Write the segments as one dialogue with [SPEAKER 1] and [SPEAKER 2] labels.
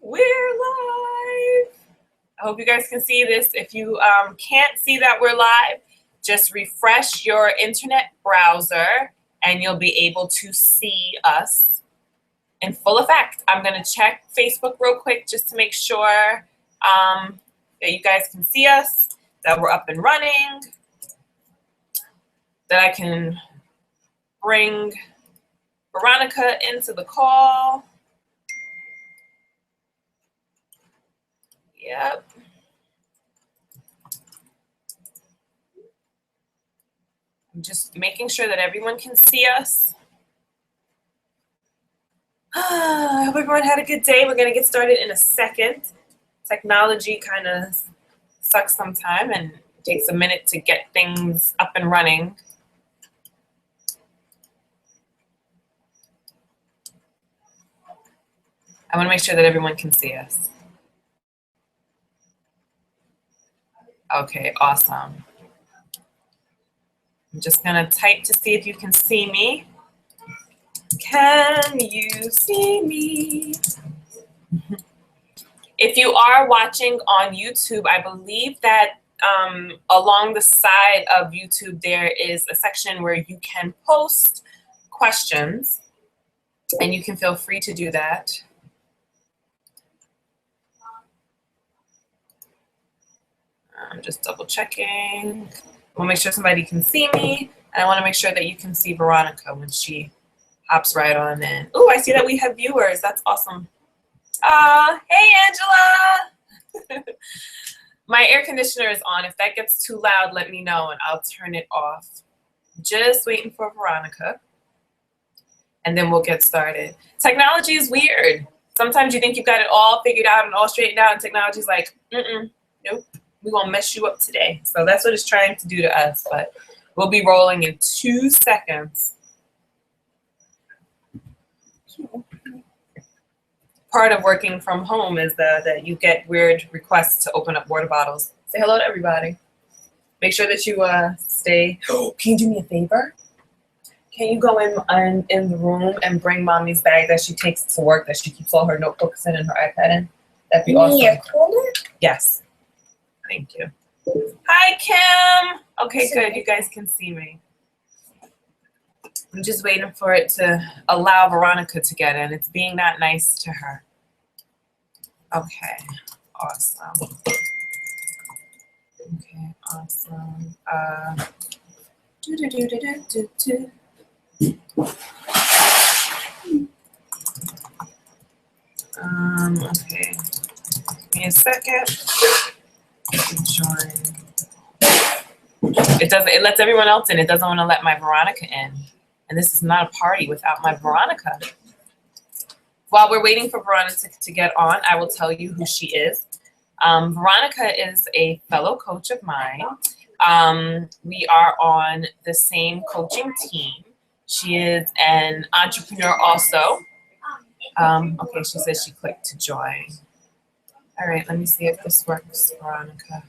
[SPEAKER 1] We're live. I hope you guys can see this. If you can't see that we're live, just refresh your internet browser and you'll be able to see us in full effect. I'm going to check Facebook real quick just to make sure that you guys can see us, that we're up and running, that I can bring Veronica into the call. Yep. I'm just making sure that everyone can see us. I hope everyone had a good day. We're going to get started in a second. Technology kind of sucks sometime and it takes a minute to get things up and running. I want to make sure that everyone can see us. Okay, awesome. I'm just going to type to see if you can see me. Can you see me? If you are watching on YouTube, I believe that along the side of YouTube there is a section where you can post questions, and you can feel free to do that. I'm just double checking. I want to make sure somebody can see me, and I want to make sure that you can see Veronica when she hops right on in. Oh, I see that we have viewers. That's awesome. Hey, Angela. My air conditioner is on. If that gets too loud, let me know, and I'll turn it off. Just waiting for Veronica, and then we'll get started. Technology is weird. Sometimes you think you've got it all figured out and all straightened out, and technology's like, nope. We're going to mess you up today. So that's what it's trying to do to us, but we'll be rolling in 2 seconds. Part of working from home is that you get weird requests to open up water bottles. Say hello to everybody. Make sure that you stay. Oh, can you do me a favor? Can you go in the room and bring mommy's bag that she takes to work, that she keeps all her notebooks in and her iPad in? That'd be awesome.
[SPEAKER 2] Your cooler?
[SPEAKER 1] Yes. Thank you. Hi, Kim. Okay, good. You guys can see me. I'm just waiting for it to allow Veronica to get in. It's being that nice to her. Okay, awesome. Okay, awesome. Okay. Give me a second. Join. It lets everyone else in. It doesn't want to let my Veronica in. And this is not a party without my Veronica. While we're waiting for Veronica to get on, I will tell you who she is. Veronica is a fellow coach of mine. We are on the same coaching team. She is an entrepreneur also. Okay, she says she clicked to join. All right, let me see if this works, Veronica.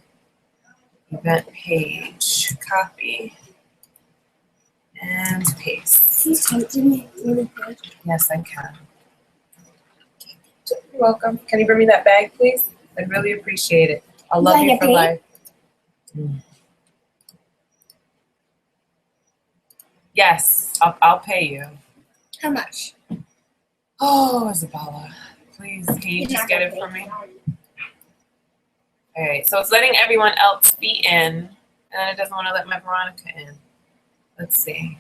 [SPEAKER 1] Event page, copy, and paste.
[SPEAKER 2] Please type in it really quick.
[SPEAKER 1] Yes, I can. You're welcome. Can you bring me that bag, please? I'd really appreciate it. I'll love you for life. Yes, I'll pay you.
[SPEAKER 2] How much?
[SPEAKER 1] Oh, Isabella, please, can you just get it for me? All right, so it's letting everyone else be in, and then it doesn't want to let my Veronica in. Let's see.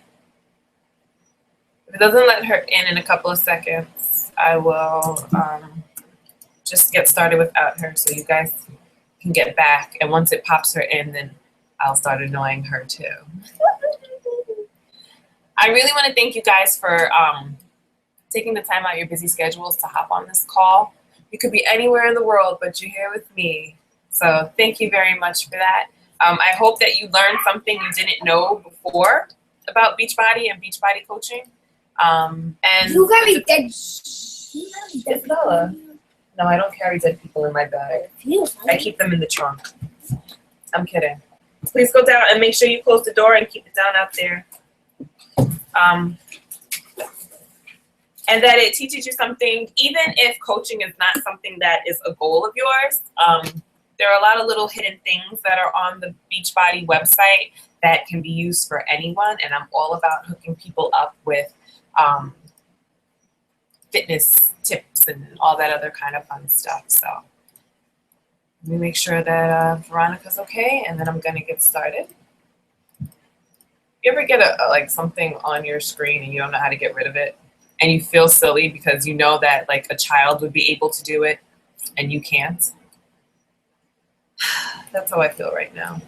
[SPEAKER 1] If it doesn't let her in a couple of seconds, I will just get started without her so you guys can get back. And once it pops her in, then I'll start annoying her too. I really want to thank you guys for taking the time out of your busy schedules to hop on this call. You could be anywhere in the world, but you're here with me. So thank you very much for that. I hope that you learned something you didn't know before about Beachbody and Beachbody coaching. And
[SPEAKER 2] You carry dead.
[SPEAKER 1] Isabella. No, I don't carry dead people in my bag. I keep them in the trunk. I'm kidding. Please go down and make sure you close the door and keep it down out there. and that it teaches you something, even if coaching is not something that is a goal of yours. There are a lot of little hidden things that are on the Beachbody website that can be used for anyone, and I'm all about hooking people up with fitness tips and all that other kind of fun stuff. So let me make sure that Veronica's okay, and then I'm gonna get started. You ever get like something on your screen and you don't know how to get rid of it, and you feel silly because you know that like a child would be able to do it and you can't? That's how I feel right now.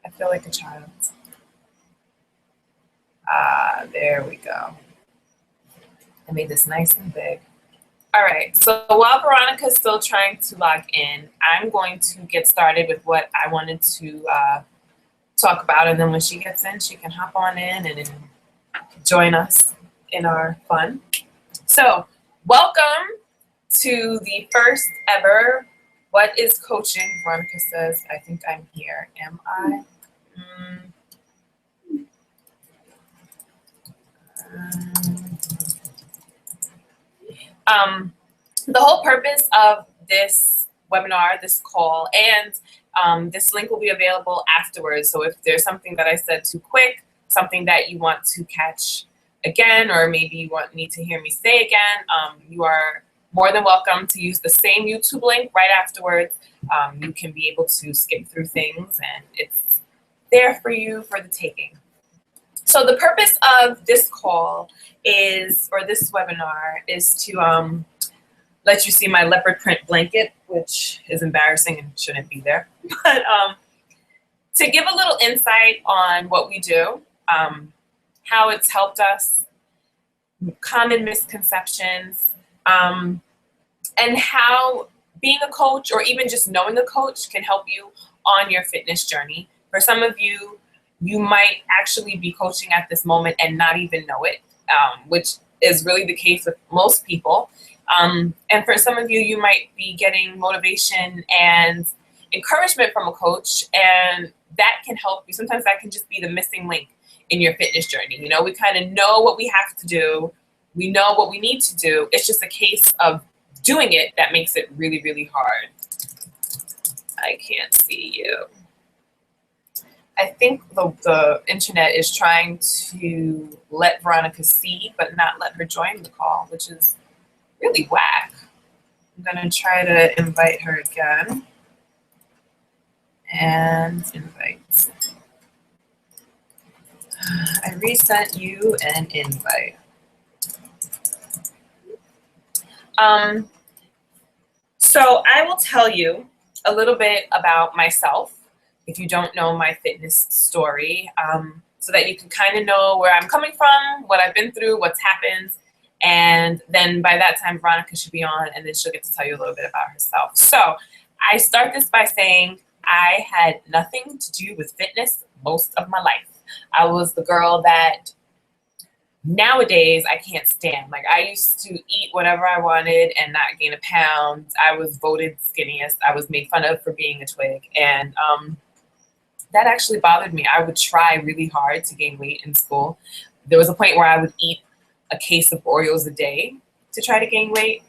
[SPEAKER 1] I feel like a child. There we go. I made this nice and big. All right, so while Veronica's still trying to log in, I'm going to get started with what I wanted to talk about, and then when she gets in, she can hop on in and join us in our fun. So welcome to the first ever What is Coaching? Veronica says, I think I'm here. Am I? The whole purpose of this webinar, this call, and this link will be available afterwards. So if there's something that I said too quick, something that you want to catch again, or maybe you need to hear me say again, you are more than welcome to use the same YouTube link right afterwards. You can be able to skip through things, and it's there for you for the taking. So the purpose of this call is, or this webinar, is to let you see my leopard print blanket, which is embarrassing and shouldn't be there. But to give a little insight on what we do, how it's helped us, common misconceptions, and how being a coach or even just knowing a coach can help you on your fitness journey. For some of you, you might actually be coaching at this moment and not even know it, which is really the case with most people. And for some of you, you might be getting motivation and encouragement from a coach, and that can help you. Sometimes that can just be the missing link in your fitness journey. You know, we kind of know what we have to do. We know what we need to do. It's just a case of doing it that makes it really, really hard. I can't see you. I think the internet is trying to let Veronica see, but not let her join the call, which is really whack. I'm gonna try to invite her again. And invite. I resent you an invite. So I will tell you a little bit about myself, if you don't know my fitness story, so that you can kind of know where I'm coming from, what I've been through, what's happened. And then by that time, Veronica should be on, and then she'll get to tell you a little bit about herself. So I start this by saying I had nothing to do with fitness most of my life. I was the girl that nowadays I can't stand. Like, I used to eat whatever I wanted and not gain a pound. I was voted skinniest. I was made fun of for being a twig. And that actually bothered me. I would try really hard to gain weight in school. There was a point where I would eat a case of Oreos a day to try to gain weight.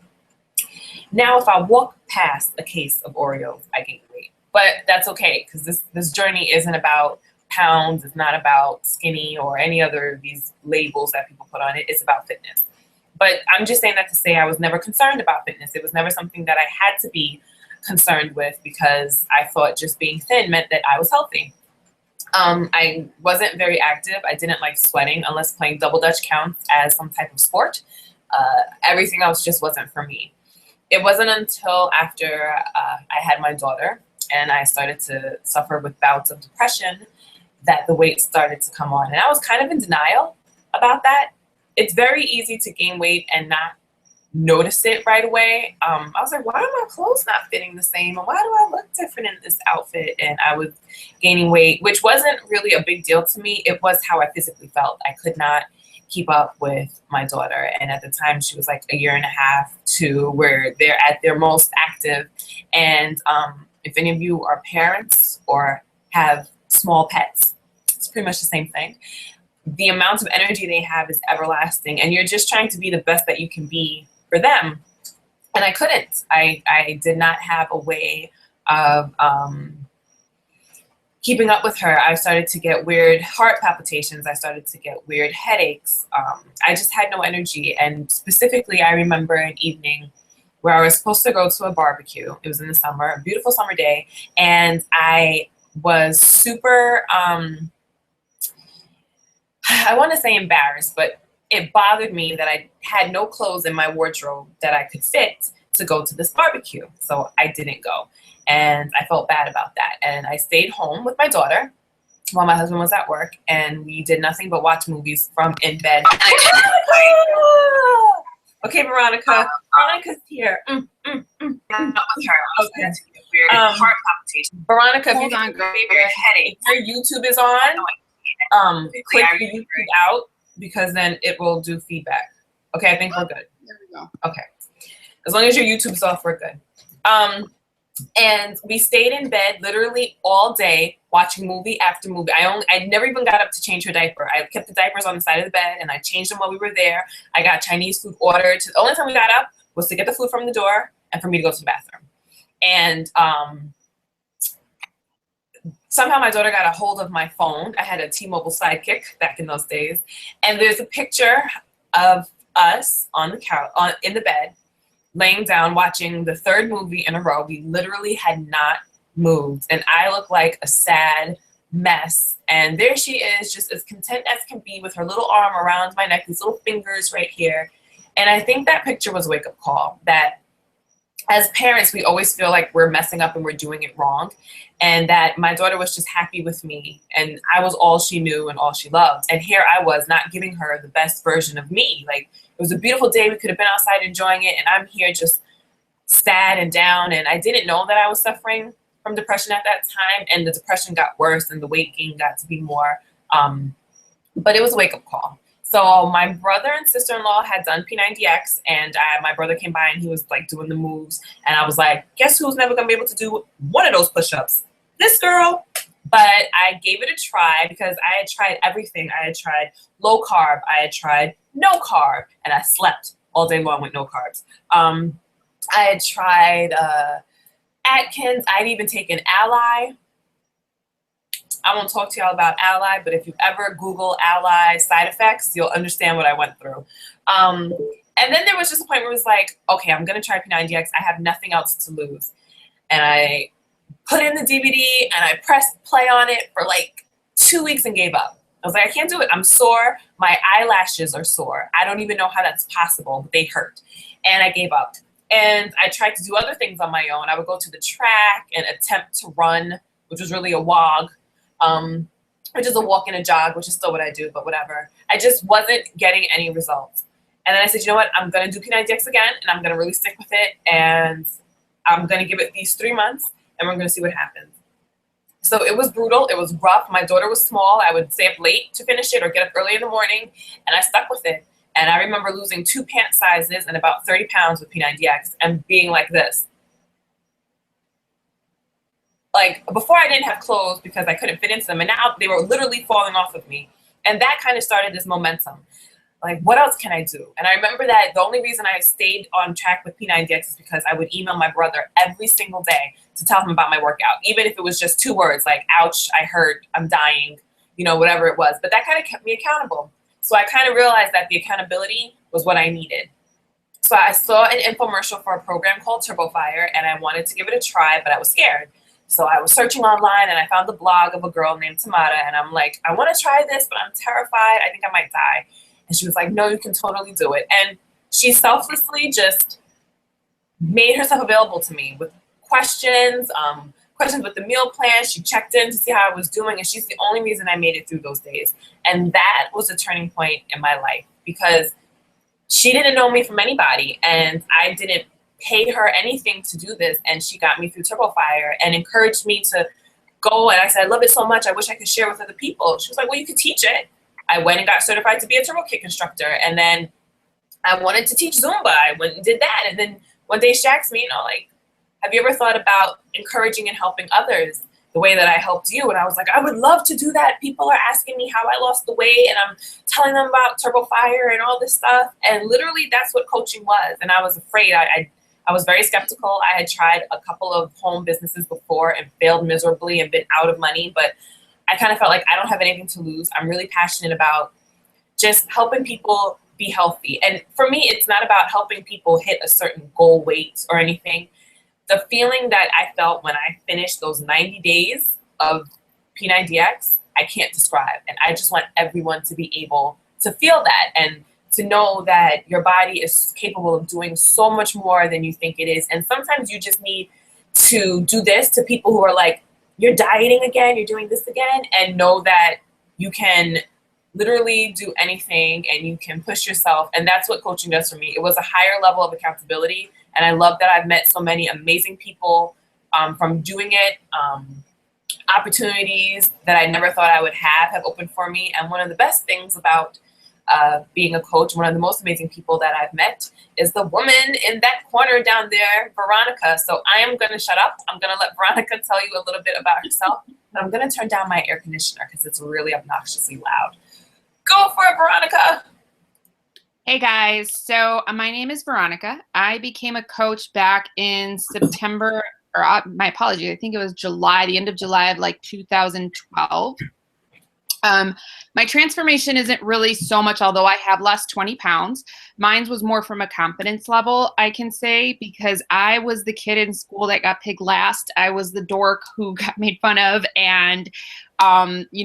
[SPEAKER 1] Now, if I walk past a case of Oreos, I gain weight. But that's okay, because this journey isn't about pounds. It's not about skinny or any other of these labels that people put on it. It's about fitness. But I'm just saying that to say I was never concerned about fitness. It was never something that I had to be concerned with, because I thought just being thin meant that I was healthy. I wasn't very active. I didn't like sweating unless playing double dutch counts as some type of sport. Everything else just wasn't for me. It wasn't until after I had my daughter and I started to suffer with bouts of depression that the weight started to come on. And I was kind of in denial about that. It's very easy to gain weight and not notice it right away. I was like, why are my clothes not fitting the same? And why do I look different in this outfit? And I was gaining weight, which wasn't really a big deal to me. It was how I physically felt. I could not keep up with my daughter. And at the time she was like 1.5 years, 2, where they're at their most active. And if any of you are parents or have small pets, it's pretty much the same thing. the amount of energy they have is everlasting, and you're just trying to be the best that you can be for them. And I couldn't. I did not have a way of keeping up with her. I started to get weird heart palpitations. I started to get weird headaches. I just had no energy. And specifically, I remember an evening where I was supposed to go to a barbecue. It was in the summer, a beautiful summer day. And I was super, I want to say embarrassed, but it bothered me that I had no clothes in my wardrobe that I could fit to go to this barbecue. So I didn't go. And I felt bad about that. And I stayed home with my daughter while my husband was at work, and we did nothing but watch movies from in bed. Okay, Veronica. Veronica's here. Not with her. Okay. Weird heart palpitation. Veronica, if you got favorite headache, your YouTube is on. Click the YouTube out, because then it will do feedback. Okay, I think we're good.
[SPEAKER 3] There we go.
[SPEAKER 1] Okay. As long as your YouTube's off, we're good. And we stayed in bed literally all day watching movie after movie. I never even got up to change her diaper. I kept the diapers on the side of the bed, and I changed them while we were there. I got Chinese food ordered. The only time we got up was to get the food from the door and for me to go to the bathroom. And somehow my daughter got a hold of my phone. I had a T-Mobile Sidekick back in those days. And there's a picture of us on the couch, in the bed, laying down watching the third movie in a row. We literally had not moved, and I look like a sad mess. And there she is, just as content as can be, with her little arm around my neck, these little fingers right here. And I think that picture was a wake-up call, that as parents, we always feel like we're messing up and we're doing it wrong, and that my daughter was just happy with me, and I was all she knew and all she loved. And here I was, not giving her the best version of me. Like, it was a beautiful day. We could have been outside enjoying it, and I'm here just sad and down. And I didn't know that I was suffering from depression at that time, and the depression got worse, and the weight gain got to be more. But it was a wake-up call. So my brother and sister-in-law had done P90X, and my brother came by, and he was like doing the moves, and I was like, guess who's never gonna be able to do one of those push-ups? This girl. But I gave it a try, because I had tried everything. I had tried low carb, I had tried no carb, and I slept all day long with no carbs. I had tried Atkins. I'd even taken Ally. I won't talk to y'all about Ally, but if you ever Google Ally side effects, you'll understand what I went through. And then there was just a point where it was like, okay, I'm going to try P90X. I have nothing else to lose. And I put in the DVD, and I pressed play on it for like 2 weeks and gave up. I was like, I can't do it. I'm sore. My eyelashes are sore. I don't even know how that's possible, but they hurt. And I gave up. And I tried to do other things on my own. I would go to the track and attempt to run, which was really a WOG. Which is a walk and a jog, which is still what I do, but whatever. I just wasn't getting any results. And then I said, you know what? I'm going to do P90X again, and I'm going to really stick with it, and I'm going to give it these 3 months, and we're going to see what happens. So it was brutal. It was rough. My daughter was small. I would stay up late to finish it or get up early in the morning, and I stuck with it. And I remember losing 2 pant sizes and about 30 pounds with P90X and being like this. Like, before I didn't have clothes because I couldn't fit into them, and now they were literally falling off of me. And that kind of started this momentum. Like, what else can I do? And I remember that the only reason I stayed on track with P90X is because I would email my brother every single day to tell him about my workout, even if it was just 2 words, like, ouch, I hurt, I'm dying, you know, whatever it was. But that kind of kept me accountable. So I kind of realized that the accountability was what I needed. So I saw an infomercial for a program called TurboFire, and I wanted to give it a try, but I was scared. So I was searching online, and I found the blog of a girl named Tamara, and I'm like, I want to try this, but I'm terrified. I think I might die. And she was like, no, you can totally do it. And she selflessly just made herself available to me with questions, questions with the meal plan. She checked in to see how I was doing, and she's the only reason I made it through those days. And that was a turning point in my life, because she didn't know me from anybody, and I didn't pay her anything to do this, and she got me through TurboFire and encouraged me to go. And I said, I love it so much, I wish I could share with other people. She was like, well, you could teach it. I went and got certified to be a Turbo Kick instructor, and then I wanted to teach Zumba. I went and did that. And then one day she asked me, you know, like, have you ever thought about encouraging and helping others? the way that I helped you. And I was like, I would love to do that. People are asking me how I lost the weight, and I'm telling them about Turbo Fire and all this stuff. And literally that's what coaching was. And I was afraid. I was very skeptical. I had tried a couple of home businesses before and failed miserably and been out of money, but I kind of felt like I don't have anything to lose. I'm really passionate about just helping people be healthy. And for me, it's not about helping people hit a certain goal weight or anything. The feeling that I felt when I finished those 90 days of P90X, I can't describe. And I just want everyone to be able to feel that and to know that your body is capable of doing so much more than you think it is. And sometimes you just need to do this to people who are like, you're dieting again, you're doing this again, and know that you can literally do anything and you can push yourself. And that's what coaching does for me. It was a higher level of accountability. And I love that I've met so many amazing people from doing it. Opportunities that I never thought I would have opened for me. And one of the best things about being a coach, one of the most amazing people that I've met is the woman in that corner down there, Veronica. So I am going to shut up. I'm going to let Veronica tell you a little bit about herself. But I'm going to turn down my air conditioner because it's really obnoxiously loud. Go for it, Veronica.
[SPEAKER 3] Hey guys, so my name is Veronica. I became a coach back in September, or my apologies, I think it was July, the end of July of like 2012. My transformation isn't really so much, although I have lost 20 pounds. Mine was more from a confidence level, I can say, because I was the kid in school that got picked last. I was the dork who got made fun of and,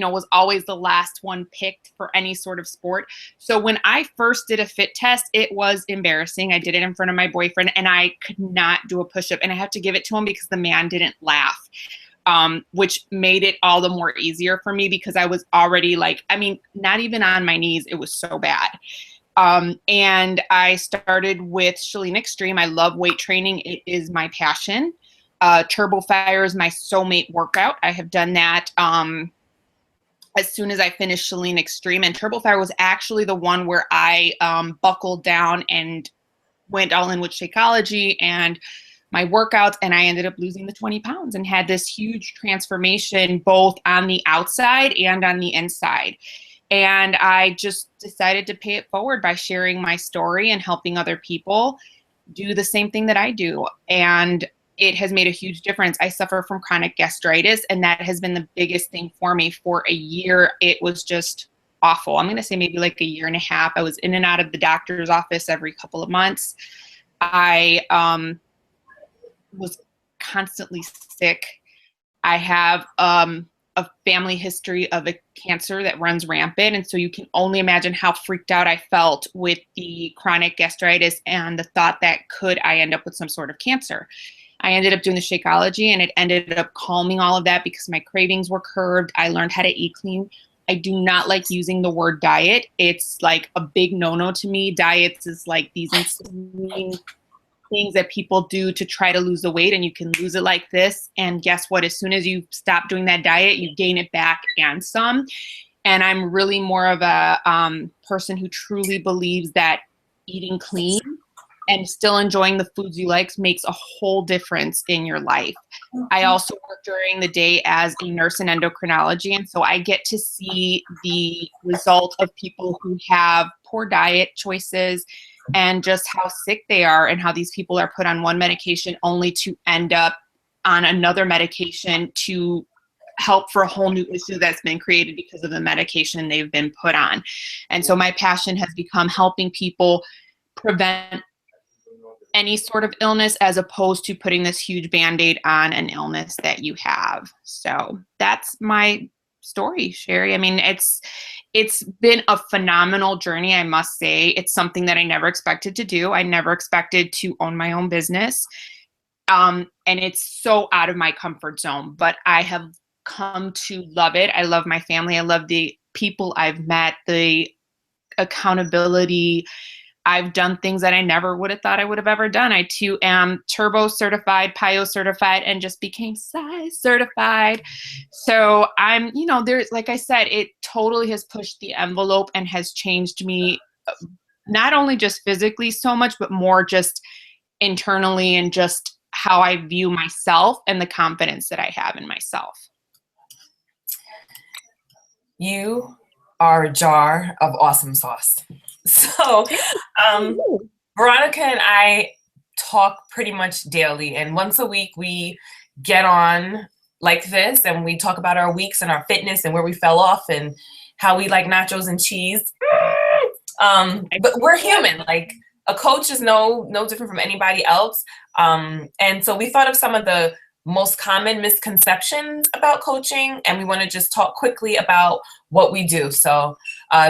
[SPEAKER 3] was always the last one picked for any sort of sport. So when I first did a fit test, it was embarrassing. I did it in front of my boyfriend and I could not do a push-up, and I had to give it to him because the man didn't laugh. Which made it all the more easier for me because I was already not even on my knees. It was so bad. And I started with Chalene Extreme. I love weight training. It is my passion. Turbo Fire is my soulmate workout. I have done that as soon as I finished Chalene Extreme. And Turbo Fire was actually the one where I buckled down and went all in with Shakeology and my workouts, and I ended up losing the 20 pounds and had this huge transformation both on the outside and on the inside. And I just decided to pay it forward by sharing my story and helping other people do the same thing that I do. And it has made a huge difference. I suffer from chronic gastritis, and that has been the biggest thing for me for a year. It was just awful. I'm going to say maybe like a year and a half. I was in and out of the doctor's office every couple of months. I was constantly sick. I have a family history of a cancer that runs rampant. And so you can only imagine how freaked out I felt with the chronic gastritis and the thought that could I end up with some sort of cancer. I ended up doing the Shakeology, and it ended up calming all of that because my cravings were curbed. I learned how to eat clean. I do not like using the word diet. It's like a big no-no to me. Diets is like these insane things that people do to try to lose the weight, and you can lose it like this. And guess what? As soon as you stop doing that diet, you gain it back and some. And I'm really more of a person who truly believes that eating clean and still enjoying the foods you like makes a whole difference in your life. I also work during the day as a nurse in endocrinology, and so I get to see the result of people who have poor diet choices and just how sick they are, and how these people are put on one medication only to end up on another medication to help for a whole new issue that's been created because of the medication they've been put on. And so my passion has become helping people prevent any sort of illness as opposed to putting this huge Band-Aid on an illness that you have. So that's my story, Sherry. I mean, it's been a phenomenal journey, I must say. It's something that I never expected to do. I never expected to own my own business. And it's so out of my comfort zone, but I have come to love it. I love my family. I love the people I've met, the accountability. I've done things that I never would have thought I would have ever done. I too am Turbo certified, PIO certified, and just became size certified. So I'm, there's, like I said, it totally has pushed the envelope and has changed me, not only just physically so much, but more just internally and just how I view myself and the confidence that I have in myself.
[SPEAKER 1] you are a jar of awesome sauce. So, Veronica and I talk pretty much daily, and once a week we get on like this and we talk about our weeks and our fitness and where we fell off and how we like nachos and cheese. But we're human. Like, a coach is no different from anybody else. And so we thought of some of the most common misconceptions about coaching, and we want to just talk quickly about what we do. So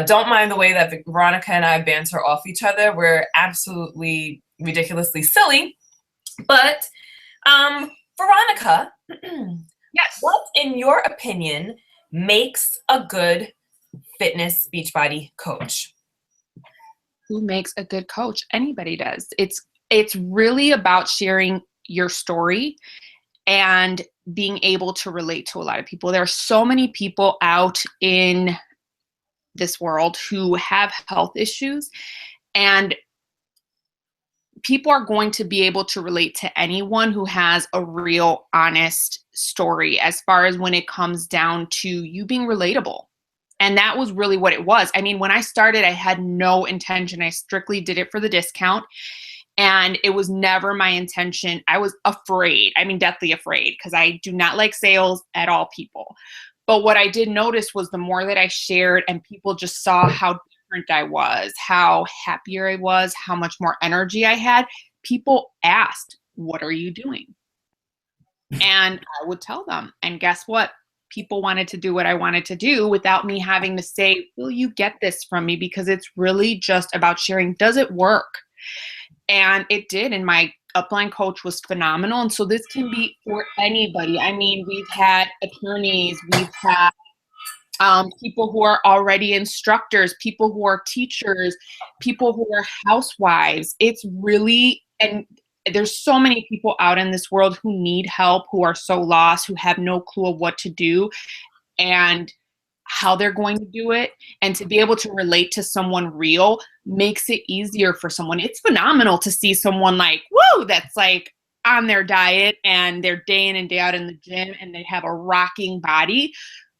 [SPEAKER 1] don't mind the way that Veronica and I banter off each other. We're absolutely ridiculously silly. But Veronica,
[SPEAKER 3] Yes.
[SPEAKER 1] what, in your opinion, makes a good fitness Beachbody coach?
[SPEAKER 3] Who makes a good coach? Anybody does. It's really about sharing your story and being able to relate to a lot of people. There are so many people out in this world who have health issues, and people are going to be able to relate to anyone who has a real, honest story as far as when it comes down to you being relatable. And that was really what it was. I mean, when I started, I had no intention. I strictly did it for the discount. And it was never my intention. I was afraid. I mean, deathly afraid, because I do not like sales at all, people. But what I did notice was the more that I shared and people just saw how different I was, how happier I was, how much more energy I had, people asked, "What are you doing?" And I would tell them. And guess what? People wanted to do what I wanted to do without me having to say, "Will you get this from me?" Because it's really just about sharing. Does it work? And it did. And my upline coach was phenomenal. And so this can be for anybody. I mean, we've had attorneys, we've had people who are already instructors, people who are teachers, people who are housewives. It's really, and there's so many people out in this world who need help, who are so lost, who have no clue of what to do and how they're going to do it. And to be able to relate to someone real makes it easier for someone. It's phenomenal to see someone like, whoa, that's like on their diet and they're day in and day out in the gym and they have a rocking body.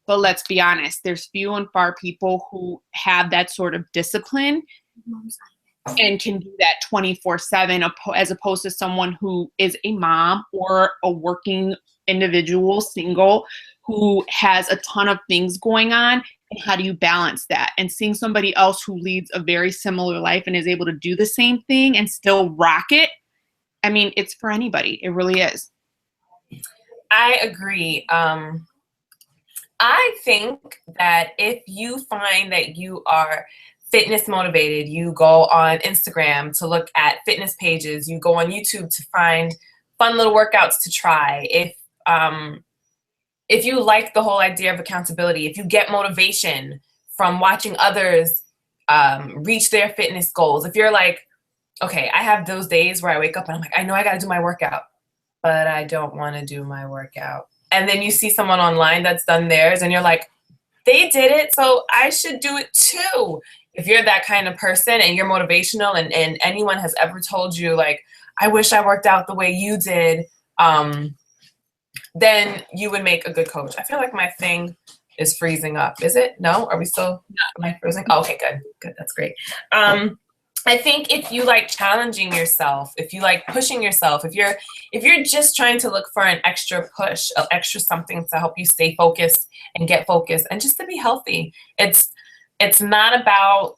[SPEAKER 3] But let's be honest, there's few and far people who have that sort of discipline and can do that 24/7, as opposed to someone who is a mom or a working individual, single, who has a ton of things going on. And how do you balance that? And seeing somebody else who leads a very similar life and is able to do the same thing and still rock it, I mean, it's for anybody. It really is.
[SPEAKER 1] I agree. I think that if you find that you are fitness motivated, you go on Instagram to look at fitness pages, you go on YouTube to find fun little workouts to try. If you like the whole idea of accountability, if you get motivation from watching others reach their fitness goals, if you're like, okay, I have those days where I wake up and I'm like, I know I got to do my workout, but I don't want to do my workout. And then you see someone online that's done theirs and you're like, they did it, so I should do it too. If you're that kind of person and you're motivational and anyone has ever told you like, I wish I worked out the way you did, then you would make a good coach. I feel like my thing is freezing up. Is it? No? Are we still? Am I freezing? Oh, okay, good. Good. That's great. I think if you like challenging yourself, if you like pushing yourself, if you're just trying to look for an extra push, an extra something to help you stay focused and get focused and just to be healthy, it's not about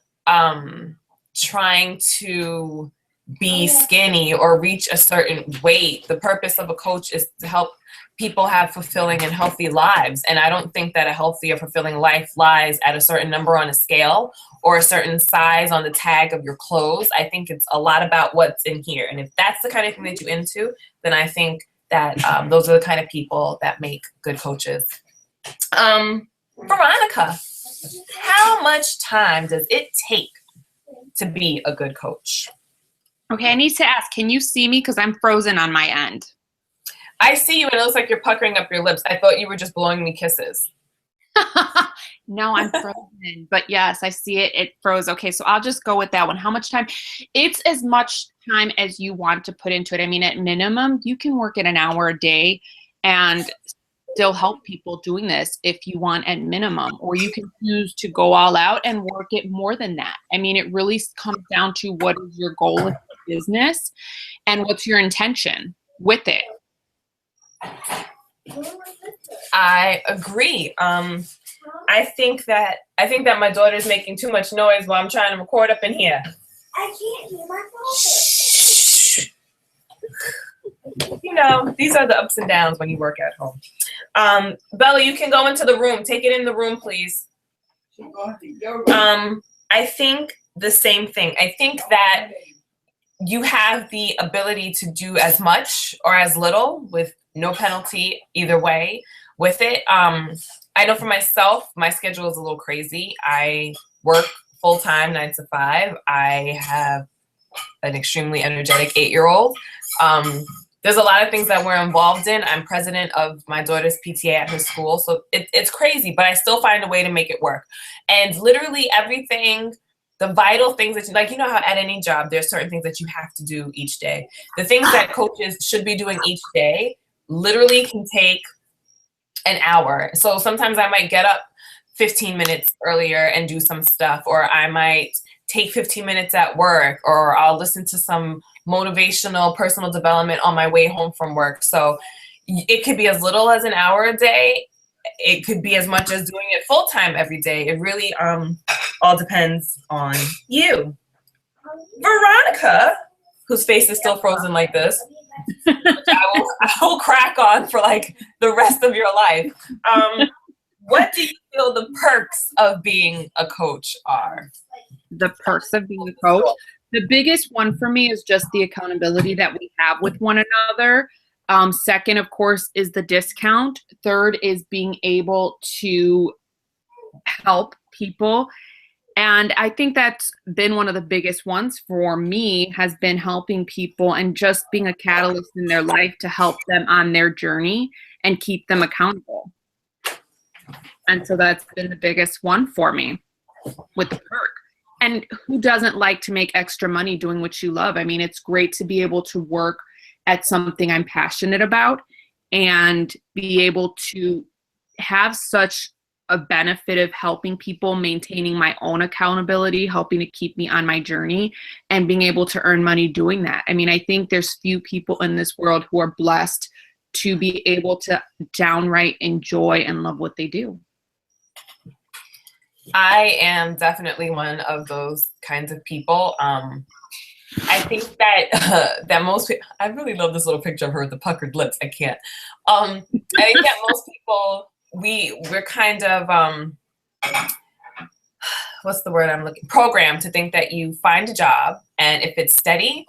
[SPEAKER 1] trying to be skinny or reach a certain weight. The purpose of a coach is to help people have fulfilling and healthy lives. And I don't think that a healthy or fulfilling life lies at a certain number on a scale or a certain size on the tag of your clothes. I think it's a lot about what's in here. And if that's the kind of thing that you're into, then I think that those are the kind of people that make good coaches. Veronica, how much time does it take to be a good coach?
[SPEAKER 3] Okay, I need to ask, can you see me? Because I'm frozen on my end.
[SPEAKER 1] I see you and it looks like you're puckering up your lips. I thought you were just blowing me kisses.
[SPEAKER 3] No, I'm frozen. But yes, I see it. It froze. Okay, so I'll just go with that one. How much time? It's as much time as you want to put into it. I mean, at minimum, you can work at an hour a day. And still help people doing this if you want at minimum, or you can choose to go all out and work it more than that. I mean, it really comes down to what is your goal in business and what's your intention with it.
[SPEAKER 1] I agree. I think that my daughter's making too much noise while I'm trying to record up in here.
[SPEAKER 2] I can't hear my phone.
[SPEAKER 1] Shh. You know, these are the ups and downs when you work at home. Bella, you can go into the room. Take it in the room, please. I think the same thing. I think that you have the ability to do as much or as little with no penalty either way with it. I know for myself, my schedule is a little crazy. I work full-time, 9 to 5. I have an extremely energetic 8-year-old. There's a lot of things that we're involved in. I'm president of my daughter's PTA at her school. So it's crazy, but I still find a way to make it work. And literally everything, the vital things that you, like, you know how at any job, there's certain things that you have to do each day. The things that coaches should be doing each day literally can take an hour. So sometimes I might get up 15 minutes earlier and do some stuff, or I might take 15 minutes at work, or I'll listen to some motivational personal development on my way home from work. So it could be as little as an hour a day. It could be as much as doing it full time every day. It really all depends on you. Veronica, whose face is still frozen like this, which I will crack on for like the rest of your life. What do you feel the perks of being a coach are?
[SPEAKER 3] The perks of being a coach. The biggest one for me is just the accountability that we have with one another. Second, of course, is the discount. Third is being able to help people. And I think that's been one of the biggest ones for me, has been helping people and just being a catalyst in their life to help them on their journey and keep them accountable. And so that's been the biggest one for me with the perk. And who doesn't like to make extra money doing what you love? I mean, it's great to be able to work at something I'm passionate about and be able to have such a benefit of helping people, maintaining my own accountability, helping to keep me on my journey, and being able to earn money doing that. I mean, I think there's few people in this world who are blessed to be able to downright enjoy and love what they do.
[SPEAKER 1] I am definitely one of those kinds of people. I think that that most people, I really love this little picture of her with the puckered lips. I can't. I think that most people, we're kind of what's the word I'm looking, programmed to think that you find a job, and if it's steady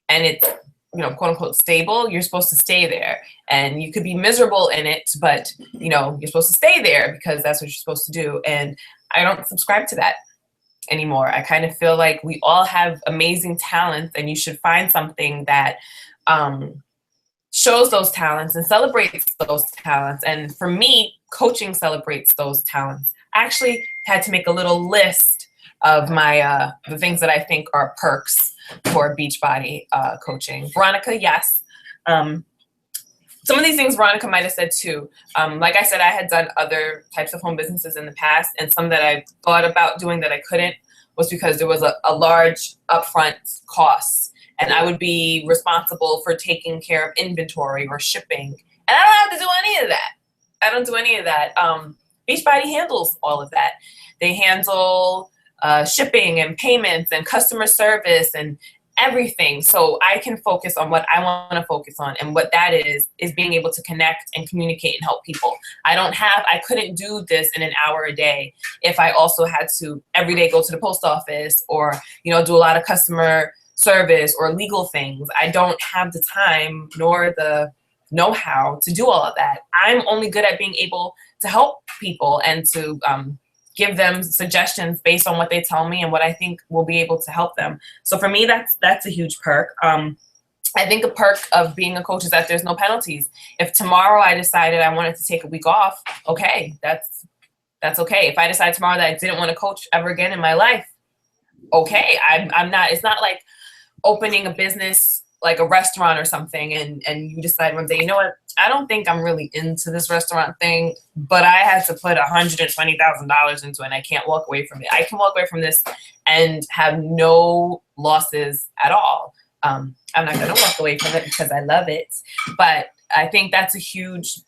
[SPEAKER 1] and it's, you know, quote unquote stable, you're supposed to stay there. And you could be miserable in it, but you know, you're supposed to stay there because that's what you're supposed to do. And I don't subscribe to that anymore. I kind of feel like we all have amazing talents, and you should find something that shows those talents and celebrates those talents. And for me, coaching celebrates those talents. I actually had to make a little list of my the things that I think are perks for Beachbody coaching. Veronica, yes. Some of these things Veronica might have said too. Like I said, I had done other types of home businesses in the past, and some that I thought about doing that I couldn't was because there was a large upfront cost, and I would be responsible for taking care of inventory or shipping, and I don't have to do any of that. I don't do any of that. Beachbody handles all of that. They handle shipping and payments and customer service and everything. So I can focus on what I want to focus on, and what that is being able to connect and communicate and help people. I couldn't do this in an hour a day if I also had to every day go to the post office or, you know, do a lot of customer service or legal things. I don't have the time nor the know-how to do all of that. I'm only good at being able to help people and to give them suggestions based on what they tell me and what I think will be able to help them. So for me, that's a huge perk. I think a perk of being a coach is that there's no penalties. If tomorrow I decided I wanted to take a week off, okay, that's okay. If I decide tomorrow that I didn't want to coach ever again in my life, okay, I'm not. It's not like opening a business like a restaurant or something, and you decide one day, you know what, I don't think I'm really into this restaurant thing, but I had to put $120,000 into it and I can't walk away from it. I can walk away from this and have no losses at all. I'm not going to walk away from it because I love it, but I think that's a huge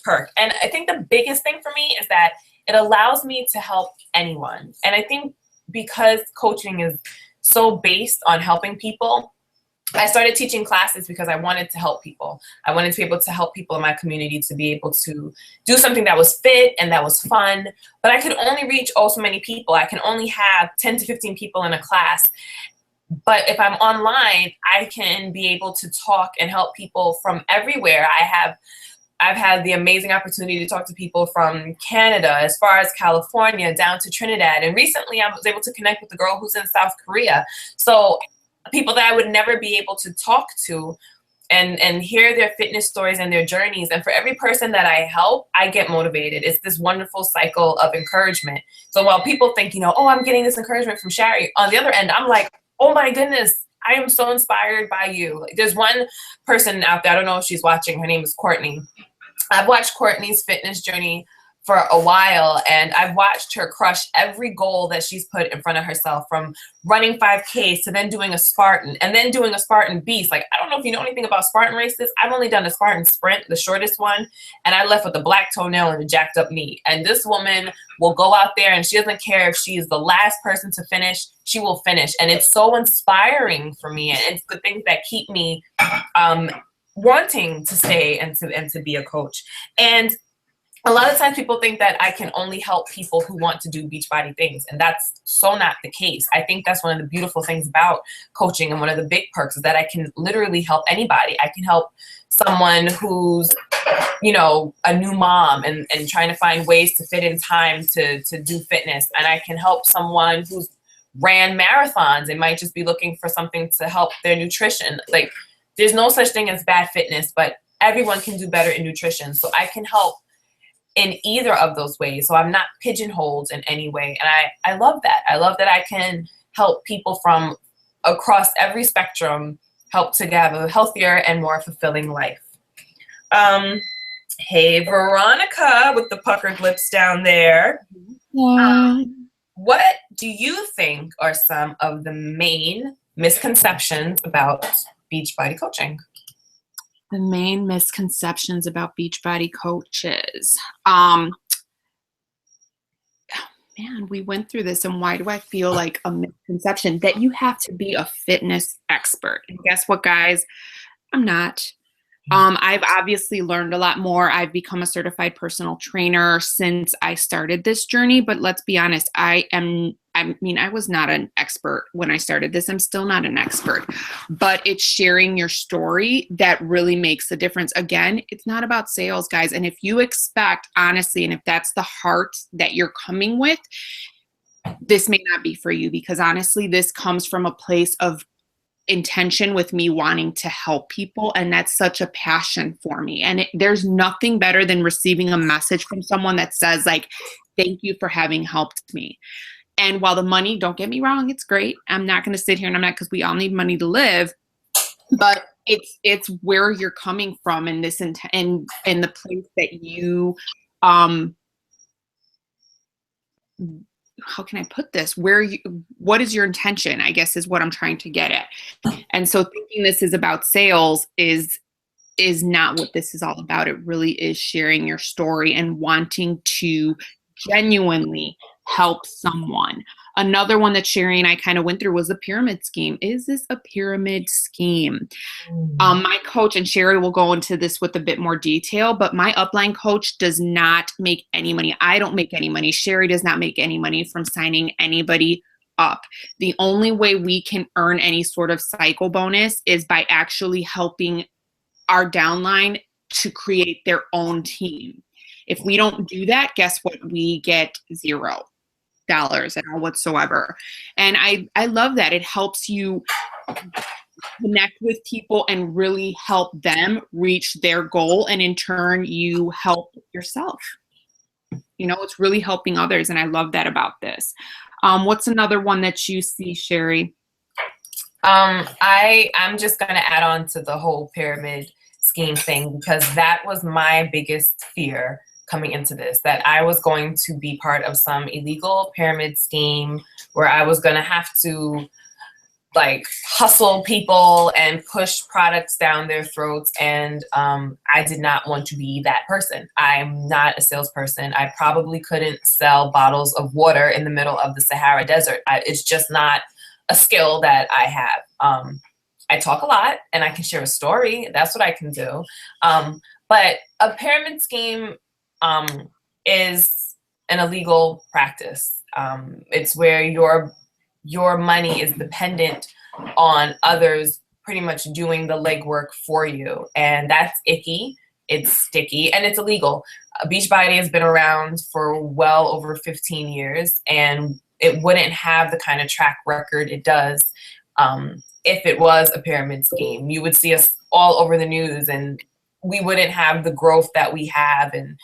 [SPEAKER 1] perk. And I think the biggest thing for me is that it allows me to help anyone. And I think because coaching is so based on helping people, I started teaching classes because I wanted to help people. I wanted to be able to help people in my community to be able to do something that was fit and that was fun. But I could only reach so many people. I can only have 10 to 15 people in a class. But if I'm online, I can be able to talk and help people from everywhere. I've had the amazing opportunity to talk to people from Canada, as far as California, down to Trinidad. And recently I was able to connect with a girl who's in South Korea. So people that I would never be able to talk to and hear their fitness stories and their journeys. And for every person that I help, I get motivated. It's this wonderful cycle of encouragement. So while people think, oh, I'm getting this encouragement from Shari, on the other end, I'm like, oh my goodness, I am so inspired by you. There's one person out there, I don't know if she's watching, her name is Courtney. I've watched Courtney's fitness journey for a while, and I've watched her crush every goal that she's put in front of herself, from running 5Ks to then doing a Spartan and then doing a Spartan Beast. Like, I don't know if you know anything about Spartan races. I've only done a Spartan Sprint, the shortest one, and I left with a black toenail and a jacked up knee. And this woman will go out there and she doesn't care if she's the last person to finish, she will finish. And it's so inspiring for me. And it's the things that keep me wanting to stay and to be a coach. And a lot of times people think that I can only help people who want to do Beachbody things, and that's so not the case. I think that's one of the beautiful things about coaching, and one of the big perks is that I can literally help anybody. I can help someone who's, a new mom and trying to find ways to fit in time to do fitness. And I can help someone who's ran marathons and might just be looking for something to help their nutrition. Like, there's no such thing as bad fitness, but everyone can do better in nutrition. So I can help in either of those ways. So I'm not pigeonholed in any way. And I love that. I love that I can help people from across every spectrum help to have a healthier and more fulfilling life. Hey, Veronica with the puckered lips down there.
[SPEAKER 3] Yeah.
[SPEAKER 1] What do you think are some of the main misconceptions about Beachbody coaching?
[SPEAKER 3] The main misconceptions about Beachbody coaches. Man, we went through this, and why do I feel like a misconception? That you have to be a fitness expert. And guess what, guys? I'm not. I've obviously learned a lot more. I've become a certified personal trainer since I started this journey, but let's be honest, I was not an expert when I started this. I'm still not an expert, but it's sharing your story that really makes the difference. Again, it's not about sales, guys. And if you expect, honestly, and if that's the heart that you're coming with, this may not be for you, because honestly, this comes from a place of intention with me wanting to help people, and that's such a passion for me. And there's nothing better than receiving a message from someone that says, like, thank you for having helped me. And while the money, don't get me wrong, it's great. I'm not going to sit here and because we all need money to live, but it's where you're coming from, and this and the place that you how can I put this? What is your intention, I guess, is what I'm trying to get at. And so thinking this is about sales is not what this is all about. It really is sharing your story and wanting to genuinely help someone. Another one that Sherry and I kind of went through was the pyramid scheme. Is this a pyramid scheme? My coach, and Sherry will go into this with a bit more detail, but my upline coach does not make any money. I don't make any money. Sherry does not make any money from signing anybody up. The only way we can earn any sort of cycle bonus is by actually helping our downline to create their own team. If we don't do that, guess what? We get $0 at all whatsoever. And I love that. It helps you connect with people and really help them reach their goal. And in turn, you help yourself. It's really helping others. And I love that about this. What's another one that you see, Sherry?
[SPEAKER 1] I'm just going to add on to the whole pyramid scheme thing, because that was my biggest fear coming into this, that I was going to be part of some illegal pyramid scheme where I was going to have to like hustle people and push products down their throats. And I did not want to be that person. I'm not a salesperson. I probably couldn't sell bottles of water in the middle of the Sahara Desert. It's just not a skill that I have. I talk a lot and I can share a story. That's what I can do. But a pyramid scheme is an illegal practice. It's where your money is dependent on others pretty much doing the legwork for you. And that's icky, it's sticky, and it's illegal. Beachbody has been around for well over 15 years, and it wouldn't have the kind of track record it does if it was a pyramid scheme. You would see us all over the news, and we wouldn't have the growth that we have and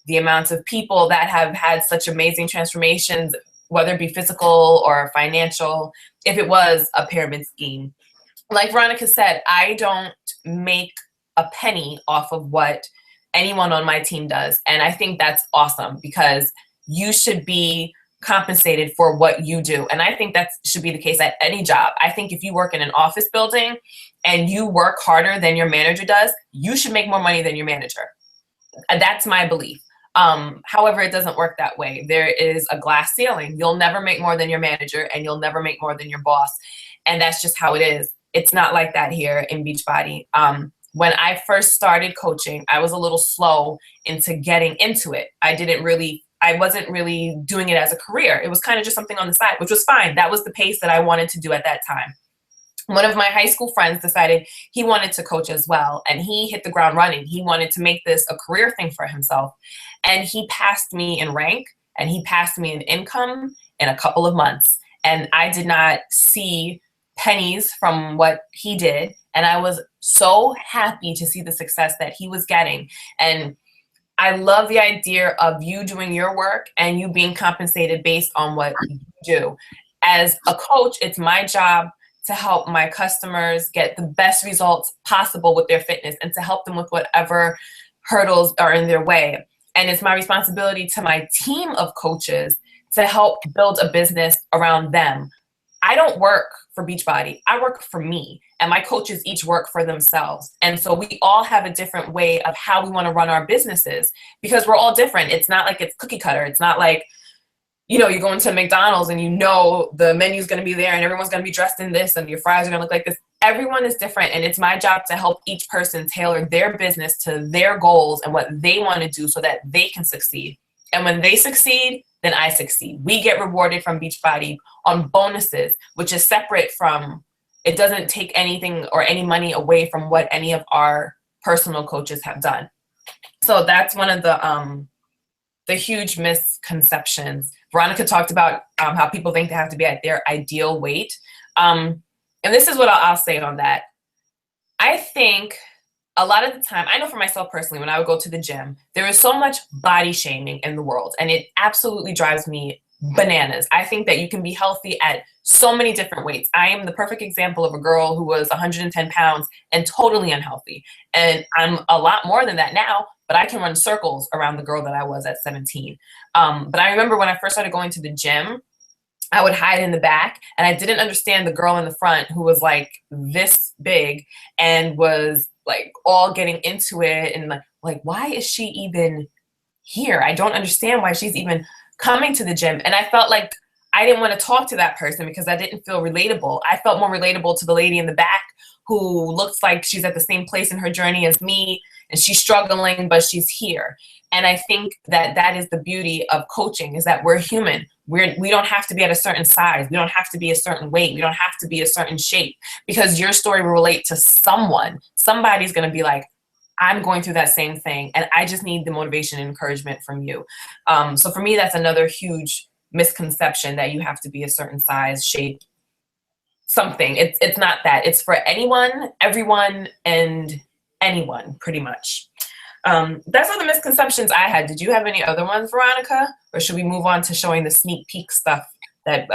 [SPEAKER 1] the amounts of people that have had such amazing transformations, whether it be physical or financial, if it was a pyramid scheme. Like Veronica said, I don't make a penny off of what anyone on my team does. And I think that's awesome, because you should be compensated for what you do. And I think that should be the case at any job. I think if you work in an office building and you work harder than your manager does, you should make more money than your manager. That's my belief. However, it doesn't work that way. There is a glass ceiling. You'll never make more than your manager, and you'll never make more than your boss. And that's just how it is. It's not like that here in Beachbody. When I first started coaching, I was a little slow into getting into it. I wasn't really doing it as a career. It was kind of just something on the side, which was fine. That was the pace that I wanted to do at that time. One of my high school friends decided he wanted to coach as well, and he hit the ground running. He wanted to make this a career thing for himself. And he passed me in rank, and he passed me in income in a couple of months. And I did not see pennies from what he did. And I was so happy to see the success that he was getting. And I love the idea of you doing your work and you being compensated based on what you do. As a coach, it's my job to help my customers get the best results possible with their fitness and to help them with whatever hurdles are in their way. And it's my responsibility to my team of coaches to help build a business around them. I don't work for Beachbody. I work for me, and my coaches each work for themselves. And so we all have a different way of how we want to run our businesses, because we're all different. It's not like it's cookie cutter. It's not like, you know, you go into McDonald's and you know the menu's going to be there and everyone's going to be dressed in this and your fries are going to look like this. Everyone is different, and it's my job to help each person tailor their business to their goals and what they want to do so that they can succeed. And when they succeed, then I succeed. We get rewarded from Beachbody on bonuses, which is separate from, it doesn't take anything or any money away from what any of our personal coaches have done. So that's one of the huge misconceptions. Veronica talked about how people think they have to be at their ideal weight. And this is what I'll say on that. I think a lot of the time, I know for myself personally, when I would go to the gym, there is so much body shaming in the world, and it absolutely drives me bananas. I think that you can be healthy at so many different weights. I am the perfect example of a girl who was 110 pounds and totally unhealthy. And I'm a lot more than that now, but I can run circles around the girl that I was at 17. But I remember when I first started going to the gym, I would hide in the back, and I didn't understand the girl in the front who was like this big and was like all getting into it, and like why is she even here? I don't understand why she's even coming to the gym. And I felt like I didn't want to talk to that person because I didn't feel relatable. I felt more relatable to the lady in the back who looks like she's at the same place in her journey as me, and she's struggling, but she's here. And I think that that is the beauty of coaching, is that we're human. We don't have to be at a certain size. We don't have to be a certain weight. We don't have to be a certain shape, because your story will relate to someone. Somebody's going to be like, I'm going through that same thing, and I just need the motivation and encouragement from you. So for me, that's another huge misconception, that you have to be a certain size, shape, something. It's not that. It's for anyone, everyone, and anyone, pretty much. That's all the misconceptions I had. Did you have any other ones, Veronica? Or should we move on to showing the sneak peek stuff that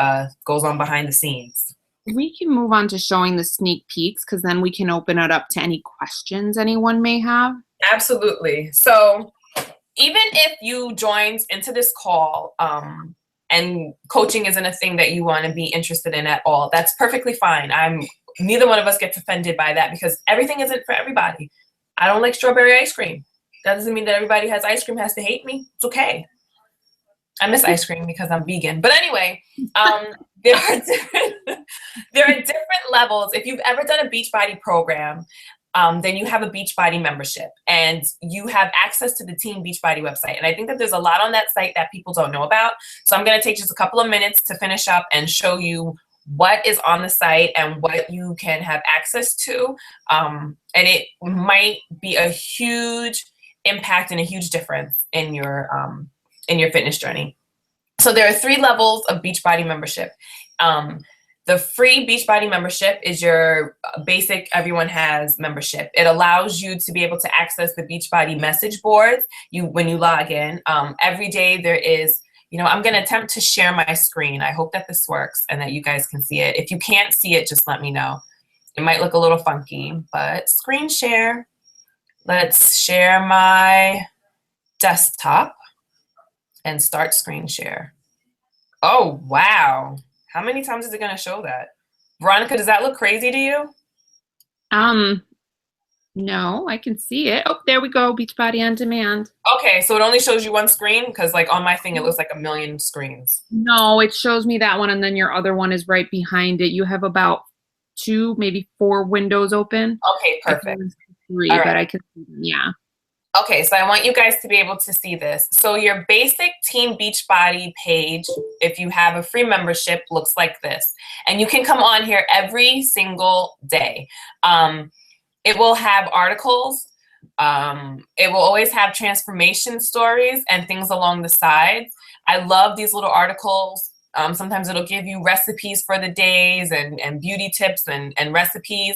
[SPEAKER 1] goes on behind the scenes?
[SPEAKER 3] We can move on to showing the sneak peeks because then we can open it up to any questions anyone may have.
[SPEAKER 1] Absolutely. So even if you joined into this call and coaching isn't a thing that you want to be interested in at all, that's perfectly fine. Neither one of us gets offended by that because everything isn't for everybody. I don't like strawberry ice cream. That doesn't mean that everybody who has ice cream has to hate me. It's okay. I miss ice cream because I'm vegan. But anyway, there are different levels. If you've ever done a Beachbody program, then you have a Beachbody membership and you have access to the Team Beachbody website. And I think that there's a lot on that site that people don't know about. So I'm going to take just a couple of minutes to finish up and show you what is on the site and what you can have access to. And it might be a huge impact and a huge difference in your fitness journey. So there are 3 levels of Beachbody membership. The free Beachbody membership is your basic everyone has membership. It allows you to be able to access the Beachbody message boards when you log in. Every day there is, I'm going to attempt to share my screen. I hope that this works and that you guys can see it. If you can't see it, just let me know. It might look a little funky, but screen share. Let's share my desktop and start screen share. Oh, wow. How many times is it going to show that? Veronica, does that look crazy to you?
[SPEAKER 3] No, I can see it. Oh, there we go. Beachbody on demand.
[SPEAKER 1] Okay, so it only shows you one screen? Because like on my thing, it looks like a million screens.
[SPEAKER 3] No, it shows me that one, and then your other one is right behind it. You have about 2, maybe 4 windows open.
[SPEAKER 1] Okay, perfect.
[SPEAKER 3] 3,
[SPEAKER 1] All right.
[SPEAKER 3] but I can see them, yeah.
[SPEAKER 1] Okay, so I want you guys to be able to see this. So your basic Team Beachbody page, if you have a free membership, looks like this. And you can come on here every single day. It will have articles. It will always have transformation stories and things along the sides. I love these little articles. Sometimes it'll give you recipes for the days and beauty tips and recipes.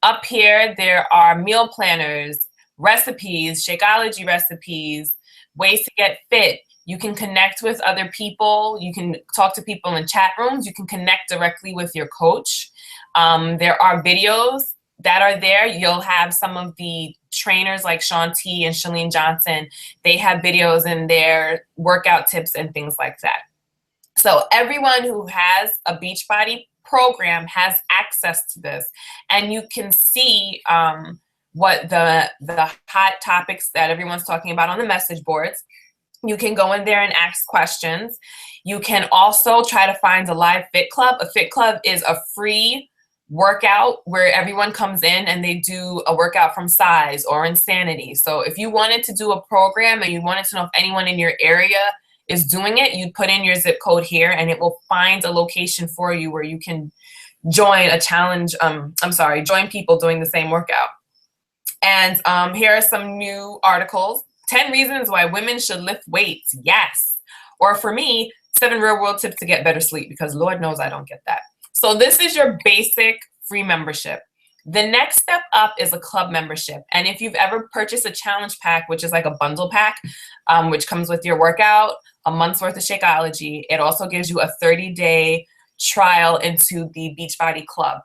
[SPEAKER 1] Up here, there are meal planners, recipes, Shakeology recipes, ways to get fit. You can connect with other people. You can talk to people in chat rooms. You can connect directly with your coach. There are videos that are there. You'll have some of the trainers like Shaun T and Chalene Johnson. They have videos in their workout tips and things like that. So everyone who has a Beachbody program has access to this, and you can see what the hot topics that everyone's talking about on the message boards. You can go in there and ask questions. You can also try to find a live fit club. A fit club is a free workout where everyone comes in and they do a workout from Size or Insanity. So if you wanted to do a program and you wanted to know if anyone in your area is doing it, you'd put in your zip code here and it will find a location for you where you can join a challenge. Join people doing the same workout. And here are some new articles. 10 reasons why women should lift weights. Yes. Or for me, 7 real world tips to get better sleep, because Lord knows I don't get that. So this is your basic free membership. The next step up is a club membership. And if you've ever purchased a challenge pack, which is like a bundle pack, which comes with your workout, a month's worth of Shakeology, it also gives you a 30-day trial into the Beachbody Club.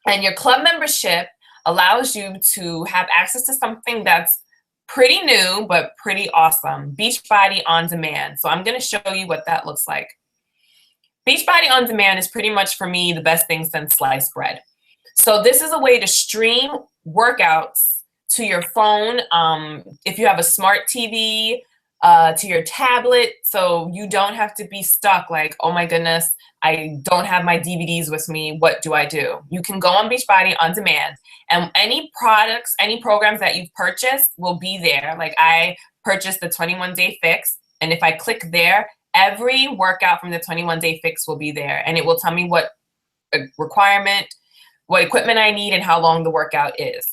[SPEAKER 1] And your club membership allows you to have access to something that's pretty new, but pretty awesome. Beachbody on Demand. So I'm going to show you what that looks like. Beachbody on Demand is pretty much, for me, the best thing since sliced bread. So this is a way to stream workouts to your phone. If you have a smart TV, to your tablet, so you don't have to be stuck like, oh my goodness, I don't have my DVDs with me. What do I do? You can go on Beachbody on Demand, and any products, any programs that you've purchased will be there. Like I purchased the 21-day fix, and if I click there, every workout from the 21-day fix will be there, and it will tell me what equipment I need and how long the workout is.